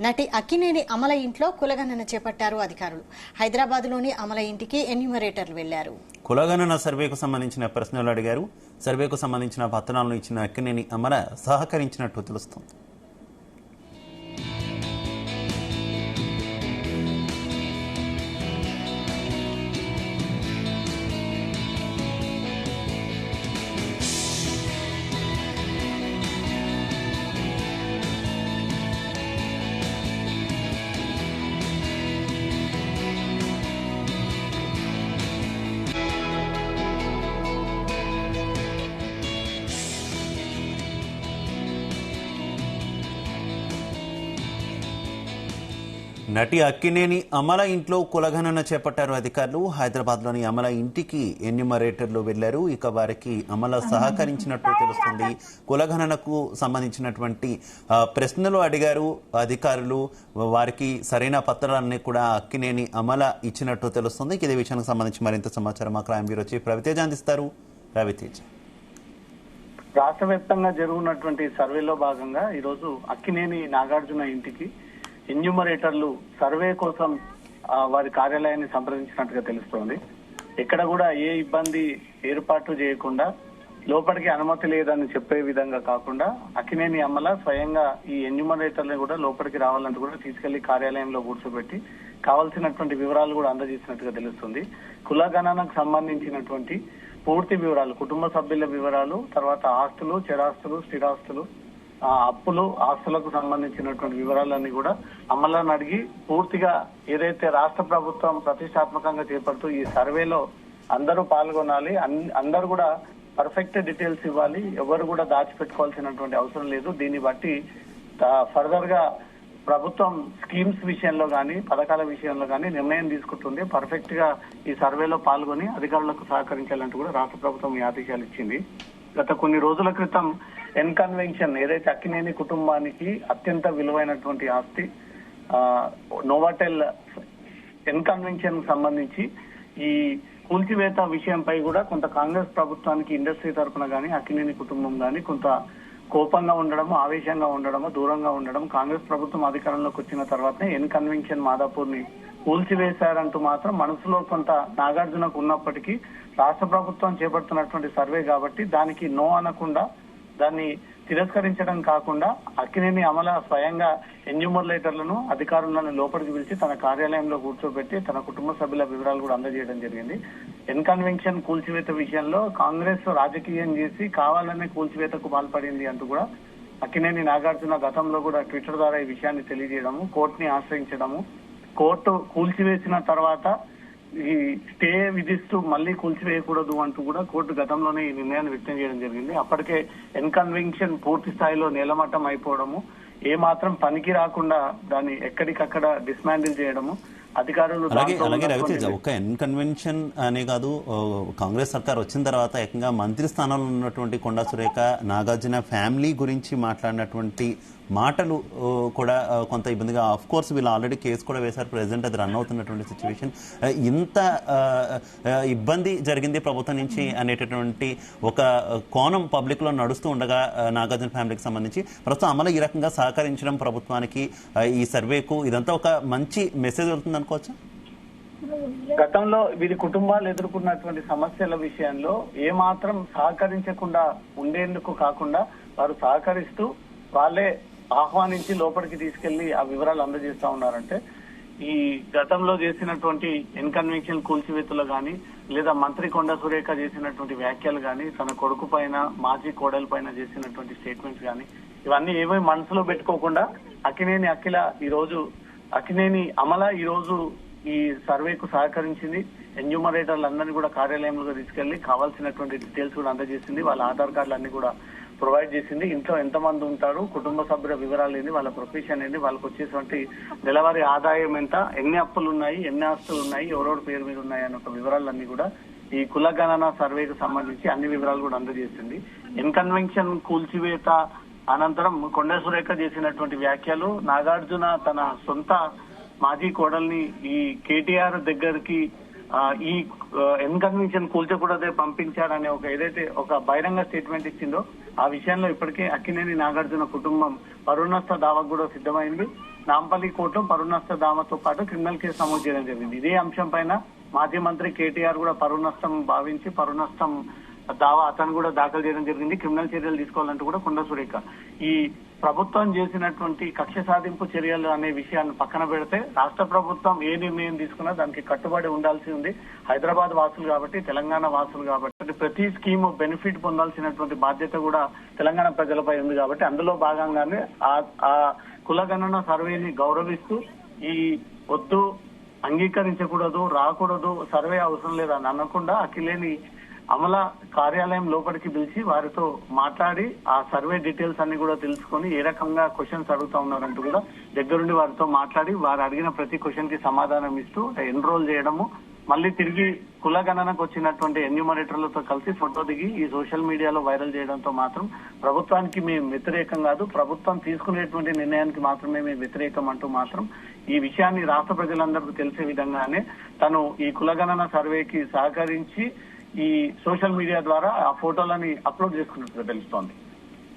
నటి అక్కినేని అమల ఇంట్లో కులగణన చేపట్టారు అధికారులు. హైదరాబాద్లోని అమల ఇంటికి ఎన్యూమరేటర్లు వెళ్లారు. కులగణన సర్వేకు సంబంధించిన ప్రశ్నలు అడిగారు. సర్వేకు సంబంధించిన పత్రాలను ఇచ్చిన అక్కినేని అమల సహకరించినట్టు తెలుస్తోంది. నటి అక్కినేని అమల ఇంట్లో కులగణన చేపట్టారు అధికారులు. హైదరాబాద్లోని అమల ఇంటికి ఎన్యూమరేటర్లు వెళ్లారు. ఇక వారికి అమల సహకరించినట్టు తెలుస్తుంది. కులగణనకు సంబంధించినటువంటి ప్రశ్నలు అడిగారు అధికారులు. వారికి సరైన పత్రాలన్నీ కూడా అక్కినేని అమల ఇచ్చినట్టు తెలుస్తుంది. ఇదే విషయానికి సంబంధించి మరింత సమాచారం మా క్రైమ్ బ్యూరో చీఫ్ రవితేజ అందిస్తారు. రవితేజ, రాష్ట్ర వ్యాప్తంగా జరుగుతున్నటువంటి సర్వేలో భాగంగా ఈరోజు అక్కినేని నాగార్జున ఇంటికి ఎన్యూమరేటర్లు సర్వే కోసం వారి కార్యాలయాన్ని సంప్రదించినట్టుగా తెలుస్తోంది. ఎక్కడ కూడా ఏ ఇబ్బంది ఏర్పాటు చేయకుండా, లోపలికి అనుమతి లేదని చెప్పే విధంగా కాకుండా అక్కినేని అమల స్వయంగా ఈ ఎన్యూమరేటర్ని కూడా లోపలికి రావాలంటూ కూడా తీసుకెళ్లి కార్యాలయంలో కూర్చోబెట్టి కావాల్సినటువంటి వివరాలు కూడా అందజేసినట్టుగా తెలుస్తుంది. కుల గణనకు సంబంధించినటువంటి పూర్తి వివరాలు, కుటుంబ సభ్యుల వివరాలు, తర్వాత ఆస్తులు, చరాస్తులు, స్థిరాస్తులు, అప్పులు, ఆస్తులకు సంబంధించినటువంటి వివరాలన్నీ కూడా అమలను అడిగి పూర్తిగా ఏదైతే రాష్ట్ర ప్రభుత్వం ప్రతిష్టాత్మకంగా చేపడుతూ ఈ సర్వేలో అందరూ పాల్గొనాలి, అందరూ కూడా పర్ఫెక్ట్ డీటెయిల్స్ ఇవ్వాలి, ఎవరు కూడా దాచిపెట్టుకోవాల్సినటువంటి అవసరం లేదు. దీన్ని బట్టి ఫర్దర్ గా ప్రభుత్వం స్కీమ్స్ విషయంలో కానీ పథకాల విషయంలో కానీ నిర్ణయం తీసుకుంటుంది. పర్ఫెక్ట్ గా ఈ సర్వేలో పాల్గొని అధికారులకు సహకరించాలంటూ కూడా రాష్ట్ర ప్రభుత్వం ఈ ఆదేశాలు ఇచ్చింది. గత కొన్ని రోజుల క్రితం ఎన్కన్వెన్షన్ ఏదైతే అక్కినేని కుటుంబానికి అత్యంత విలువైనటువంటి ఆస్తి నోవాటెల్ ఎన్కన్వెన్షన్ సంబంధించి ఈ కూల్చివేత విషయంపై కూడా కొంత కాంగ్రెస్ ప్రభుత్వానికి ఇండస్ట్రీ తరఫున కానీ అక్కినేని కుటుంబం కానీ కొంత కోపంగా ఉండడము, ఆవేశంగా ఉండడము, దూరంగా ఉండడం, కాంగ్రెస్ ప్రభుత్వం అధికారంలోకి వచ్చిన తర్వాతనే ఎన్కన్వెన్షన్ మాదాపూర్ ని కూల్చివేశారంటూ మాత్రం మనసులో కొంత నాగార్జునకు ఉన్నప్పటికీ రాష్ట్ర ప్రభుత్వం చేపడుతున్నటువంటి సర్వే కాబట్టి దానికి నో అనకుండా, దాన్ని తిరస్కరించడం కాకుండా అక్కినేని అమల స్వయంగా ఎన్యూమరేటర్లను అధికారులను లోపలికి పిలిచి తన కార్యాలయంలో కూర్చోబెట్టి తన కుటుంబ సభ్యుల వివరాలు కూడా అందజేయడం జరిగింది. ఎన్కన్వెన్షన్ కూల్చివేత విషయంలో కాంగ్రెస్ రాజకీయం చేసి కావాలనే కూల్చివేతకు పాల్పడింది అంటూ కూడా అక్కినేని నాగార్జున గతంలో కూడా ట్విట్టర్ ద్వారా ఈ విషయాన్ని తెలియజేయడము, కోర్టుని ఆశ్రయించడము, కోర్టు కూల్చివేసిన తర్వాత ఈ స్టే విధిస్తూ మళ్లీ కూల్చివేయకూడదు అంటూ కూడా కోర్టు గతంలోనే ఈ నిర్ణయాన్ని వ్యక్తం చేయడం జరిగింది. అప్పటికే ఎన్కన్వెన్షన్ పూర్తి స్థాయిలో నేలమట్టం అయిపోవడము, ఏ మాత్రం పనికి రాకుండా దాన్ని ఎక్కడికక్కడ డిస్మాండిల్ చేయడము, అధికారులు అలాగే రవితేజ, ఒక ఎన్కన్వెన్షన్ అనే కాదు, కాంగ్రెస్ సర్కార్ వచ్చిన తర్వాత ఏకంగా మంత్రి స్థానంలో ఉన్నటువంటి కొండా సురేఖ నాగార్జున ఫ్యామిలీ గురించి మాట్లాడినటువంటి మాటలు కూడా కొంత ఇబ్బందిగా, ఆఫ్ కోర్స్ వీళ్ళు ఆల్రెడీ కేసు కూడా వేశారు, ప్రెసిడెంట్ అది రన్ అవుతున్నటువంటి సిచ్యువేషన్, ఇంత ఇబ్బంది జరిగింది ప్రభుత్వం నుంచి అనేటటువంటి ఒక కోణం పబ్లిక్ లో నడుస్తూ ఉండగా నాగార్జున ఫ్యామిలీకి సంబంధించి ప్రస్తుతం అమలు ఈ రకంగా సహకరించడం ప్రభుత్వానికి, ఈ సర్వేకు ఇదంతా ఒక మంచి మెసేజ్ వెళ్తుంది అనుకోవచ్చా? గతంలో వీరి కుటుంబాలు ఎదుర్కొన్నటువంటి సమస్యల విషయంలో ఏమాత్రం సహకరించకుండా ఉండేందుకు కాకుండా వారు సహకరిస్తూ వాళ్ళే ఆహ్వానించి లోపలికి తీసుకెళ్లి ఆ వివరాలు అందజేస్తా ఉన్నారంటే, ఈ గతంలో చేసినటువంటి ఎన్కన్వెన్షన్ కూల్చివేతలు గాని, లేదా మంత్రి కొండా సురేఖ చేసినటువంటి వ్యాఖ్యలు గాని, తన కొడుకు పైన, మాజీ కోడలి పైన చేసినటువంటి స్టేట్మెంట్స్ గాని, ఇవన్నీ ఏమీ మనసులో పెట్టుకోకుండా అక్కినేని అక్కినేని అమల ఈ రోజు ఈ సర్వేకు సహకరించింది. ఎన్యూమరేటర్లందరినీ కూడా కార్యాలయంలో తీసుకెళ్లి కావాల్సినటువంటి డీటెయిల్స్ కూడా అందజేసింది. వాళ్ళ ఆధార్ కార్డులు అన్ని కూడా ప్రొవైడ్ చేసింది. ఇంట్లో ఎంతమంది ఉంటారు, కుటుంబ సభ్యుల వివరాలు ఏంది, వాళ్ళ ప్రొఫెషన్ ఏంది, వాళ్ళకి వచ్చేటువంటి నెలవారీ ఆదాయం ఎంత, ఎన్ని అప్పులు ఉన్నాయి, ఎన్ని ఆస్తులు ఉన్నాయి, ఎవరెవరి పేరు మీద ఉన్నాయి అన్న వివరాలన్నీ కూడా ఈ కుల గణన సర్వేకు సంబంధించి అన్ని వివరాలు కూడా అందజేసింది. ఎన్కన్వెన్షన్ కూల్చివేత అనంతరం కొండా సురేఖ చేసినటువంటి వ్యాఖ్యలు, నాగార్జున తన సొంత మాజీ కోడల్ని ఈ కేటీఆర్ దగ్గరికి ఈ ఎన్కన్వెన్షన్ కూల్చకూడదే పంపించారనే ఏదైతే ఒక బహిరంగ స్టేట్మెంట్ ఇచ్చిందో ఆ విషయంలో ఇప్పటికే అక్కినేని నాగార్జున కుటుంబం పరువు నష్ట దావాకు కూడా సిద్ధమైంది. నాంపల్లి కోర్టులో పరువు నష్ట దావాతో పాటు క్రిమినల్ కేసు నమోదు చేయడం జరిగింది. ఇదే అంశం పైన మాజీ మంత్రి కేటీఆర్ కూడా పరువు నష్టం భావించి పరువు నష్టం దావా అతను కూడా దాఖలు చేయడం జరిగింది. క్రిమినల్ చర్యలు తీసుకోవాలంటూ కూడా కొండా సురేఖ ఈ ప్రభుత్వం చేసినటువంటి కక్ష సాధింపు చర్యలు అనే విషయాన్ని పక్కన పెడితే రాష్ట్ర ప్రభుత్వం ఏ నిర్ణయం తీసుకున్నా దానికి కట్టుబడి ఉండాల్సి ఉంది. హైదరాబాద్ వాసులు కాబట్టి, తెలంగాణ వాసులు కాబట్టి ప్రతి స్కీమ్ బెనిఫిట్ పొందాల్సినటువంటి బాధ్యత కూడా తెలంగాణ ప్రజలపై ఉంది. కాబట్టి అందులో భాగంగానే ఆ కులగణన సర్వేని గౌరవిస్తూ ఈ వద్దు అంగీకరించకూడదు, రాకూడదు, సర్వే అవసరం లేదని అనకుండా అఖిలేని అమల కార్యాలయం లోపలికి పిలిచి వారితో మాట్లాడి ఆ సర్వే డీటెయిల్స్ అన్ని కూడా తెలుసుకొని ఏ రకంగా క్వశ్చన్స్ అడుగుతా ఉన్నారంటూ కూడా దగ్గరుండి వారితో మాట్లాడి వారు అడిగిన ప్రతి క్వశ్చన్ కి సమాధానం ఇస్తూ ఎన్రోల్ చేయడము, మళ్ళీ తిరిగి కులగణనకు వచ్చినటువంటి ఎన్యూమరేటర్లతో కలిసి ఫోటో దిగి ఈ సోషల్ మీడియాలో వైరల్ చేయడంతో మాత్రం ప్రభుత్వానికి మేము వ్యతిరేకం కాదు, ప్రభుత్వం తీసుకునేటువంటి నిర్ణయానికి మాత్రమే మేము వ్యతిరేకం అంటూ మాత్రం ఈ విషయాన్ని రాష్ట్ర ప్రజలందరికీ తెలిసే విధంగానే తను ఈ కులగణన సర్వేకి సహకరించి ఈ సోషల్ మీడియా ద్వారా ఆ ఫోటోలని అప్లోడ్ చేసుకున్నట్టుగా తెలుస్తోంది.